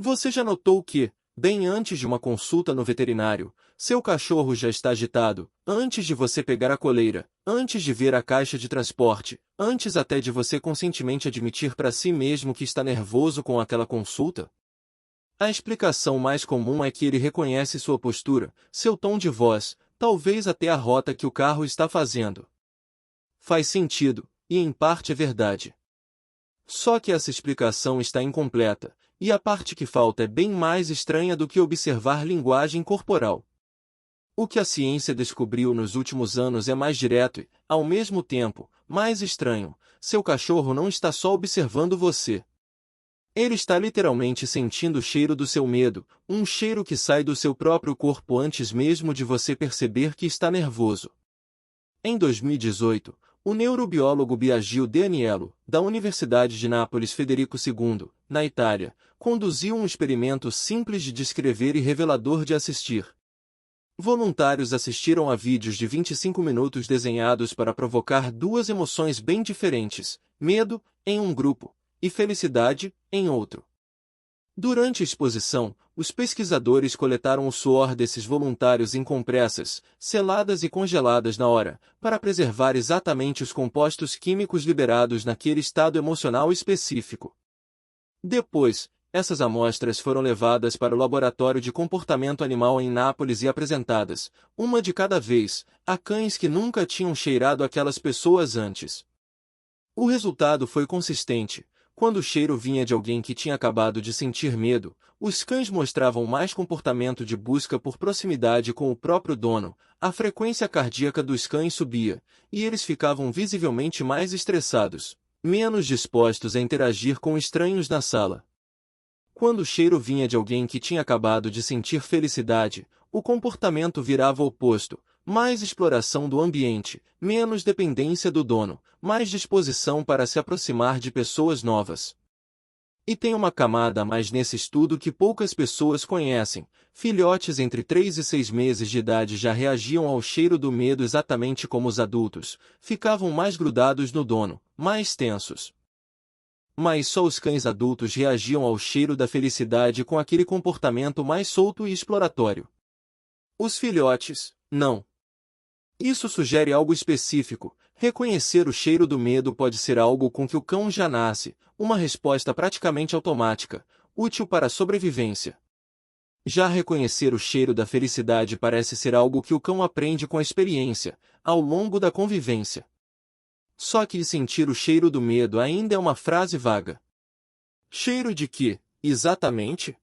Você já notou que, bem antes de uma consulta no veterinário, seu cachorro já está agitado, antes de você pegar a coleira, antes de ver a caixa de transporte, antes até de você conscientemente admitir para si mesmo que está nervoso com aquela consulta? A explicação mais comum é que ele reconhece sua postura, seu tom de voz, talvez até a rota que o carro está fazendo. Faz sentido, e em parte é verdade. Só que essa explicação está incompleta, e a parte que falta é bem mais estranha do que observar linguagem corporal. O que a ciência descobriu nos últimos anos é mais direto e, ao mesmo tempo, mais estranho. Seu cachorro não está só observando você. Ele está literalmente sentindo o cheiro do seu medo, um cheiro que sai do seu próprio corpo antes mesmo de você perceber que está nervoso. Em 2018, o neurobiólogo Biagio De Aniello, da Universidade de Nápoles Federico II, na Itália, conduziu um experimento simples de descrever e revelador de assistir. Voluntários assistiram a vídeos de 25 minutos desenhados para provocar duas emoções bem diferentes, medo, em um grupo, e felicidade, em outro. Durante a exposição, os pesquisadores coletaram o suor desses voluntários em compressas, seladas e congeladas na hora, para preservar exatamente os compostos químicos liberados naquele estado emocional específico. Depois, essas amostras foram levadas para o laboratório de comportamento animal em Nápoles e apresentadas, uma de cada vez, a cães que nunca tinham cheirado aquelas pessoas antes. O resultado foi consistente. Quando o cheiro vinha de alguém que tinha acabado de sentir medo, os cães mostravam mais comportamento de busca por proximidade com o próprio dono, a frequência cardíaca dos cães subia, e eles ficavam visivelmente mais estressados, menos dispostos a interagir com estranhos na sala. Quando o cheiro vinha de alguém que tinha acabado de sentir felicidade, o comportamento virava o oposto, mais exploração do ambiente, menos dependência do dono, mais disposição para se aproximar de pessoas novas. E tem uma camada a mais nesse estudo que poucas pessoas conhecem. Filhotes entre 3 e 6 meses de idade já reagiam ao cheiro do medo exatamente como os adultos, ficavam mais grudados no dono, mais tensos. Mas só os cães adultos reagiam ao cheiro da felicidade com aquele comportamento mais solto e exploratório. Os filhotes, não. Isso sugere algo específico. Reconhecer o cheiro do medo pode ser algo com que o cão já nasce, uma resposta praticamente automática, útil para a sobrevivência. Já reconhecer o cheiro da felicidade parece ser algo que o cão aprende com a experiência, ao longo da convivência. Só que sentir o cheiro do medo ainda é uma frase vaga. Cheiro de quê, exatamente?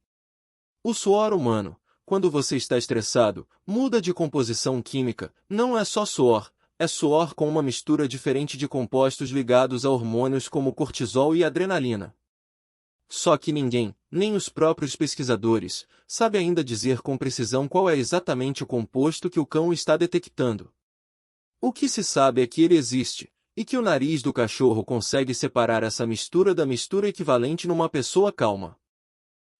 O suor humano, quando você está estressado, muda de composição química, não é só suor, é suor com uma mistura diferente de compostos ligados a hormônios como cortisol e adrenalina. Só que ninguém, nem os próprios pesquisadores, sabe ainda dizer com precisão qual é exatamente o composto que o cão está detectando. O que se sabe é que ele existe, e que o nariz do cachorro consegue separar essa mistura da mistura equivalente numa pessoa calma.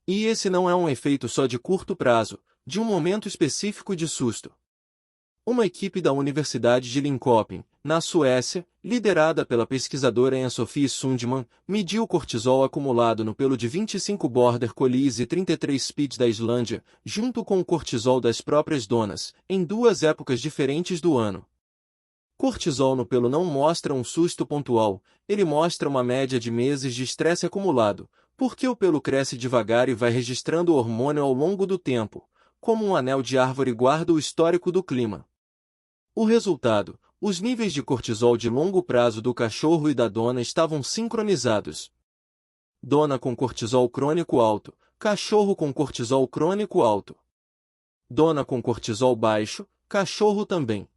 E esse não é um efeito só de curto prazo, de um momento específico de susto. Uma equipe da Universidade de Linköping, na Suécia, liderada pela pesquisadora Ann-Sofie Sundman, mediu o cortisol acumulado no pelo de 25 Border Collies e 33 Spitz da Islândia, junto com o cortisol das próprias donas, em duas épocas diferentes do ano. Cortisol no pelo não mostra um susto pontual, ele mostra uma média de meses de estresse acumulado, porque o pelo cresce devagar e vai registrando o hormônio ao longo do tempo, como um anel de árvore guarda o histórico do clima. O resultado, os níveis de cortisol de longo prazo do cachorro e da dona estavam sincronizados. Dona com cortisol crônico alto, cachorro com cortisol crônico alto. Dona com cortisol baixo, cachorro também.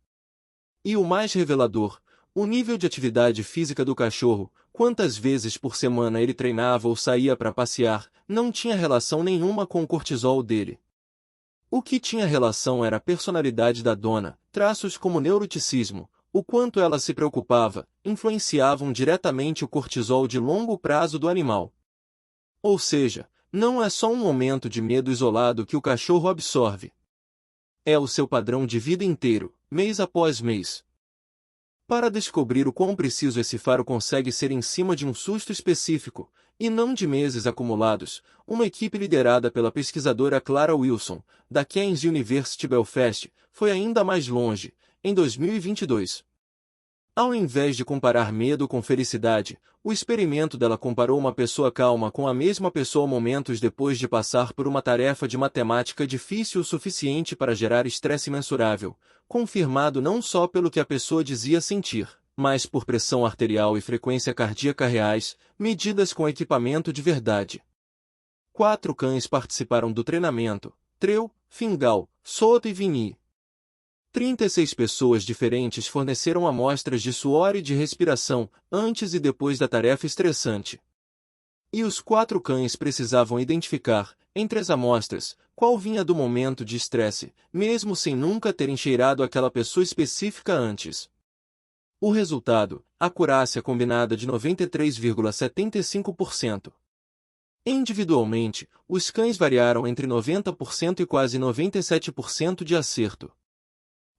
E o mais revelador, o nível de atividade física do cachorro, quantas vezes por semana ele treinava ou saía para passear, não tinha relação nenhuma com o cortisol dele. O que tinha relação era a personalidade da dona, traços como neuroticismo, o quanto ela se preocupava, influenciavam diretamente o cortisol de longo prazo do animal. Ou seja, não é só um momento de medo isolado que o cachorro absorve. É o seu padrão de vida inteiro, mês após mês. Para descobrir o quão preciso esse faro consegue ser em cima de um susto específico, E não de meses acumulados, uma equipe liderada pela pesquisadora Clara Wilson, da King's University Belfast, foi ainda mais longe, em 2022. Ao invés de comparar medo com felicidade, o experimento dela comparou uma pessoa calma com a mesma pessoa momentos depois de passar por uma tarefa de matemática difícil o suficiente para gerar estresse mensurável, confirmado não só pelo que a pessoa dizia sentir, mas por pressão arterial e frequência cardíaca reais, medidas com equipamento de verdade. 4 cães participaram do treinamento: Treu, Fingal, Soto e Vinny. 36 pessoas diferentes forneceram amostras de suor e de respiração, antes e depois da tarefa estressante. E os 4 cães precisavam identificar, entre as amostras, qual vinha do momento de estresse, mesmo sem nunca terem cheirado aquela pessoa específica antes. O resultado, acurácia combinada de 93,75%. Individualmente, os cães variaram entre 90% e quase 97% de acerto.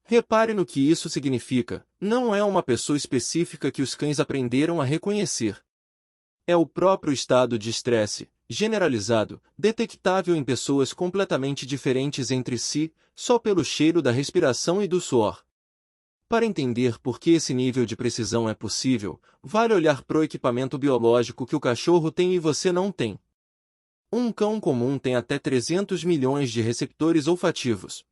Repare no que isso significa: não é uma pessoa específica que os cães aprenderam a reconhecer. É o próprio estado de estresse, generalizado, detectável em pessoas completamente diferentes entre si, só pelo cheiro da respiração e do suor. Para entender por que esse nível de precisão é possível, vale olhar para o equipamento biológico que o cachorro tem e você não tem. Um cão comum tem até 300 milhões de receptores olfativos.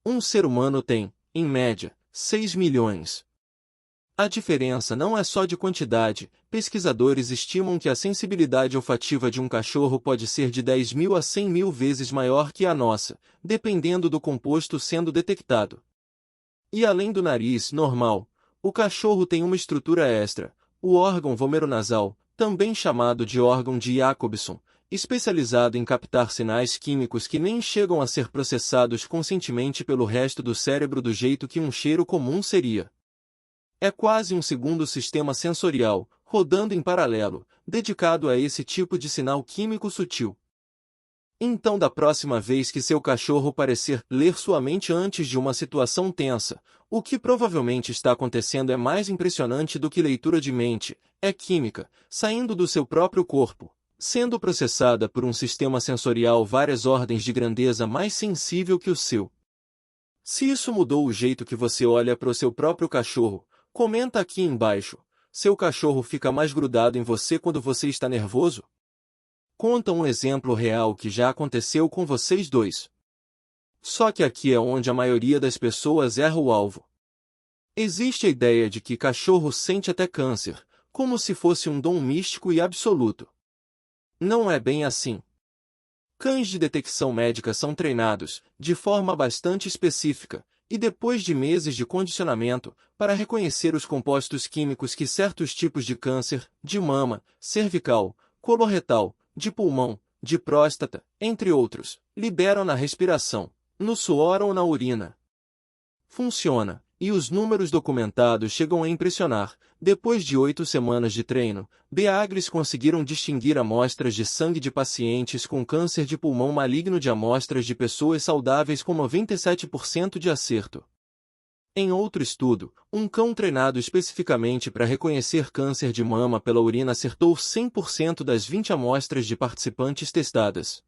Um ser humano tem, em média, 6 milhões. A diferença não é só de quantidade. Pesquisadores estimam que a sensibilidade olfativa de um cachorro pode ser de 10.000 a 100.000 vezes maior que a nossa, dependendo do composto sendo detectado. E além do nariz normal, o cachorro tem uma estrutura extra, o órgão vomeronasal, também chamado de órgão de Jacobson, especializado em captar sinais químicos que nem chegam a ser processados conscientemente pelo resto do cérebro do jeito que um cheiro comum seria. É quase um segundo sistema sensorial, rodando em paralelo, dedicado a esse tipo de sinal químico sutil. Então, da próxima vez que seu cachorro parecer ler sua mente antes de uma situação tensa, o que provavelmente está acontecendo é mais impressionante do que leitura de mente, é química, saindo do seu próprio corpo, sendo processada por um sistema sensorial várias ordens de grandeza mais sensível que o seu. Se isso mudou o jeito que você olha para o seu próprio cachorro, comenta aqui embaixo. Seu cachorro fica mais grudado em você quando você está nervoso? Conta um exemplo real que já aconteceu com vocês dois. Só que aqui é onde a maioria das pessoas erra o alvo. Existe a ideia de que cachorro sente até câncer, como se fosse um dom místico e absoluto. Não é bem assim. Cães de detecção médica são treinados, de forma bastante específica, e depois de meses de condicionamento, para reconhecer os compostos químicos que certos tipos de câncer, de mama, cervical, coloretal, de pulmão, de próstata, entre outros, liberam na respiração, no suor ou na urina. Funciona, e os números documentados chegam a impressionar. Depois de 8 semanas de treino, Beagles conseguiram distinguir amostras de sangue de pacientes com câncer de pulmão maligno de amostras de pessoas saudáveis com 97% de acerto. Em outro estudo, um cão treinado especificamente para reconhecer câncer de mama pela urina acertou 100% das 20 amostras de participantes testadas.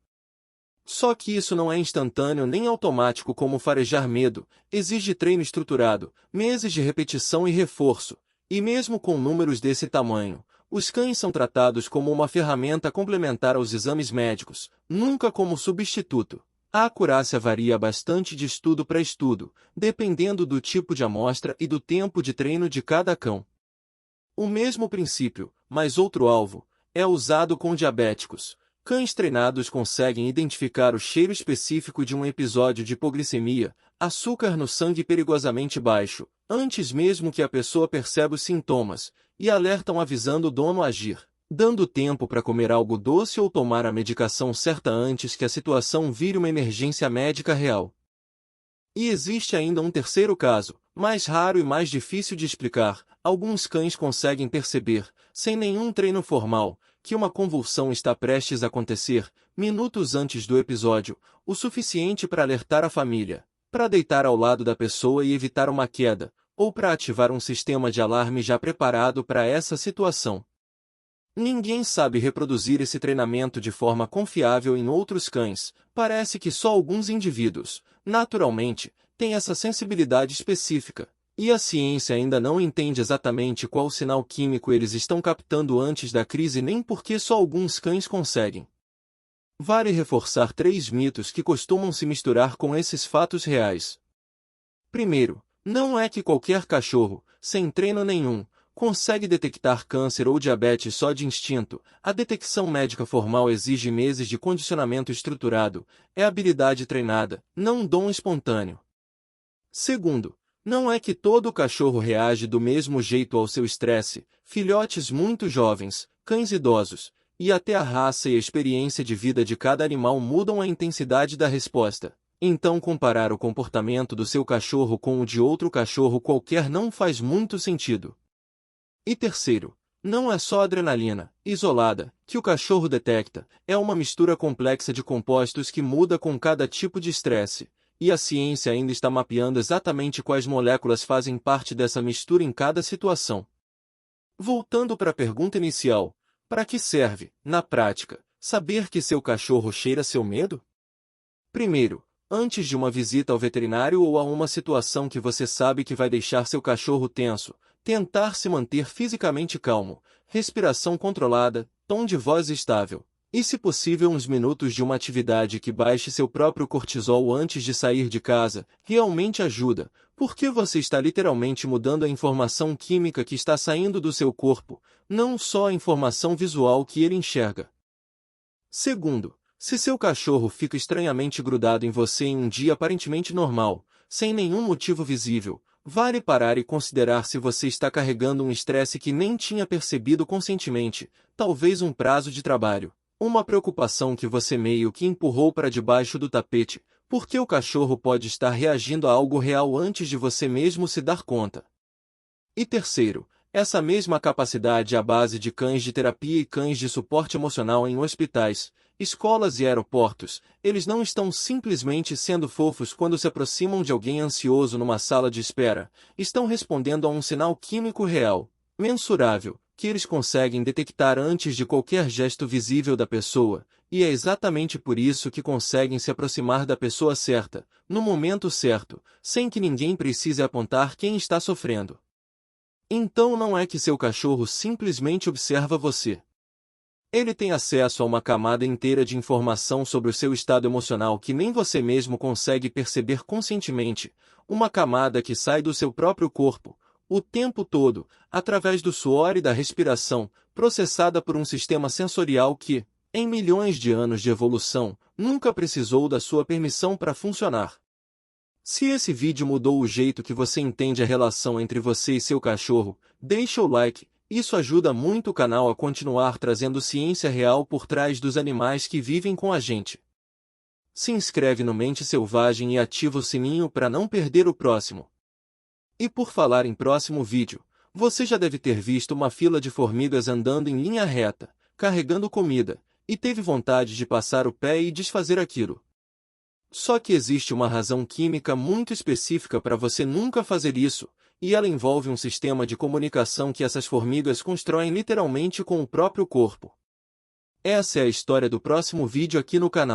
Só que isso não é instantâneo nem automático como farejar medo, exige treino estruturado, meses de repetição e reforço. E mesmo com números desse tamanho, os cães são tratados como uma ferramenta complementar aos exames médicos, nunca como substituto. A acurácia varia bastante de estudo para estudo, dependendo do tipo de amostra e do tempo de treino de cada cão. O mesmo princípio, mas outro alvo, é usado com diabéticos. Cães treinados conseguem identificar o cheiro específico de um episódio de hipoglicemia, açúcar no sangue perigosamente baixo, antes mesmo que a pessoa perceba os sintomas, e alertam avisando o dono a agir, dando tempo para comer algo doce ou tomar a medicação certa antes que a situação vire uma emergência médica real. E existe ainda um terceiro caso, mais raro e mais difícil de explicar. Alguns cães conseguem perceber, sem nenhum treino formal, que uma convulsão está prestes a acontecer, minutos antes do episódio, o suficiente para alertar a família, para deitar ao lado da pessoa e evitar uma queda, ou para ativar um sistema de alarme já preparado para essa situação. Ninguém sabe reproduzir esse treinamento de forma confiável em outros cães. Parece que só alguns indivíduos, naturalmente, têm essa sensibilidade específica. E a ciência ainda não entende exatamente qual sinal químico eles estão captando antes da crise nem por que só alguns cães conseguem. Vale reforçar 3 mitos que costumam se misturar com esses fatos reais. Primeiro, não é que qualquer cachorro, sem treino nenhum, consegue detectar câncer ou diabetes só de instinto. A detecção médica formal exige meses de condicionamento estruturado, é habilidade treinada, não dom espontâneo. Segundo, não é que todo cachorro reage do mesmo jeito ao seu estresse. Filhotes muito jovens, cães idosos, e até a raça e a experiência de vida de cada animal mudam a intensidade da resposta. Então comparar o comportamento do seu cachorro com o de outro cachorro qualquer não faz muito sentido. E terceiro, não é só adrenalina, isolada, que o cachorro detecta, é uma mistura complexa de compostos que muda com cada tipo de estresse. E a ciência ainda está mapeando exatamente quais moléculas fazem parte dessa mistura em cada situação. Voltando para a pergunta inicial, para que serve, na prática, saber que seu cachorro cheira seu medo? Primeiro, antes de uma visita ao veterinário ou a uma situação que você sabe que vai deixar seu cachorro tenso, tentar se manter fisicamente calmo, respiração controlada, tom de voz estável. E se possível uns minutos de uma atividade que baixe seu próprio cortisol antes de sair de casa, realmente ajuda, porque você está literalmente mudando a informação química que está saindo do seu corpo, não só a informação visual que ele enxerga. Segundo, se seu cachorro fica estranhamente grudado em você em um dia aparentemente normal, sem nenhum motivo visível, vale parar e considerar se você está carregando um estresse que nem tinha percebido conscientemente, talvez um prazo de trabalho. Uma preocupação que você meio que empurrou para debaixo do tapete, porque o cachorro pode estar reagindo a algo real antes de você mesmo se dar conta. E terceiro, essa mesma capacidade é a base de cães de terapia e cães de suporte emocional em hospitais, escolas e aeroportos. Eles não estão simplesmente sendo fofos quando se aproximam de alguém ansioso numa sala de espera, estão respondendo a um sinal químico real, mensurável, que eles conseguem detectar antes de qualquer gesto visível da pessoa, e é exatamente por isso que conseguem se aproximar da pessoa certa, no momento certo, sem que ninguém precise apontar quem está sofrendo. Então não é que seu cachorro simplesmente observa você. Ele tem acesso a uma camada inteira de informação sobre o seu estado emocional que nem você mesmo consegue perceber conscientemente, uma camada que sai do seu próprio corpo, o tempo todo, através do suor e da respiração, processada por um sistema sensorial que, em milhões de anos de evolução, nunca precisou da sua permissão para funcionar. Se esse vídeo mudou o jeito que você entende a relação entre você e seu cachorro, deixa o like, isso ajuda muito o canal a continuar trazendo ciência real por trás dos animais que vivem com a gente. Se inscreve no Mente Selvagem e ativa o sininho para não perder o próximo. E por falar em próximo vídeo, você já deve ter visto uma fila de formigas andando em linha reta, carregando comida, e teve vontade de passar o pé e desfazer aquilo. Só que existe uma razão química muito específica para você nunca fazer isso, e ela envolve um sistema de comunicação que essas formigas constroem literalmente com o próprio corpo. Essa é a história do próximo vídeo aqui no canal.